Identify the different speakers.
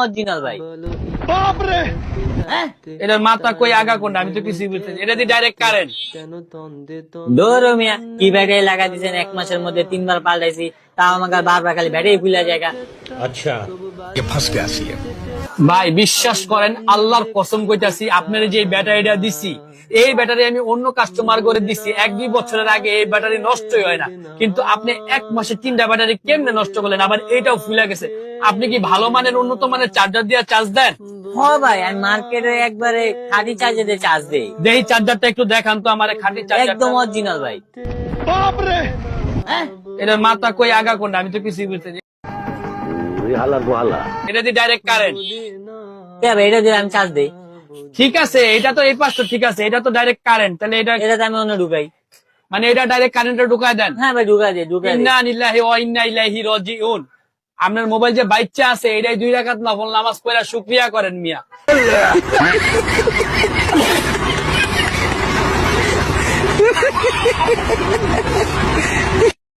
Speaker 1: Original ভাই।
Speaker 2: হ্যাঁ এটার মাথা কই আগা কোনটা আমি তো কিছুই বুঝতেছি এটা দিয়ে ডাইরেক্ট কারেন্ট।
Speaker 1: ধরো মিয়া কি ব্যাটারি লাগা দিয়েছেন 1 মাসের মধ্যে 3 বার পাল্টাইছি, তাও আমাকে বারবার খালি ব্যাটারি খুলে জায়গা।
Speaker 3: अच्छा ये फंस गया सी है।
Speaker 2: ভাই বিশ্বাস করেন আল্লাহর কসম কইতাছি আপনার যে ব্যাটারিটা দিছি এই ব্যাটারি আমি অন্য কাস্টমার করে দিছি 1-2 বছরের আগে এই ব্যাটারি নষ্টই হয় না, কিন্তু আপনি 1 মাসে 3টা ব্যাটারি কেমনে নষ্ট করলেন, আবার এইটাও ফুলে গেছে। আপনি কি ভালো মানের উন্নত মানের চার্জার দিয়ে চার্জ দেন?
Speaker 1: হ ভাই আমি মার্কেটে একবারে খাঁটি চার্জে দিয়ে চার্জ দেই।
Speaker 2: দেই চার্জারটা একটু দেখান তো আমার খাঁটি চার্জার।
Speaker 1: একদম অরিজিনাল ভাই।
Speaker 2: হ্যাঁ এটার মাথা কই আগা কোনটা আমি তো কিছুই বুঝতেছি। এটা দিয়ে ডাইরেক্ট কারেন্ট।
Speaker 1: ভাই এটা দিয়ে আমি চার্জ দেই।
Speaker 2: ঠিক আছে এটা তো এই পাশটা ঠিক আছে, এটা তো ডাইরেক্ট কারেন্ট, তাহলে
Speaker 1: এটাতে আমি অন্য ঢুকাই।
Speaker 2: মানে এটা ডাইরেক্ট কারেন্টে ঢুকায় দেন?
Speaker 1: হ্যাঁ ভাই ঢুকাই দিই ঢুকাই দিই।
Speaker 2: ইন্না লিল্লাহি ওয়া ইন্না ইলাইহি রাজিউন। আপনার মোবাইল যে বাচ্চা আছে এটাই 2 রাকাত নফল নামাজ পড়া শুকরিয়া করেন মিয়া।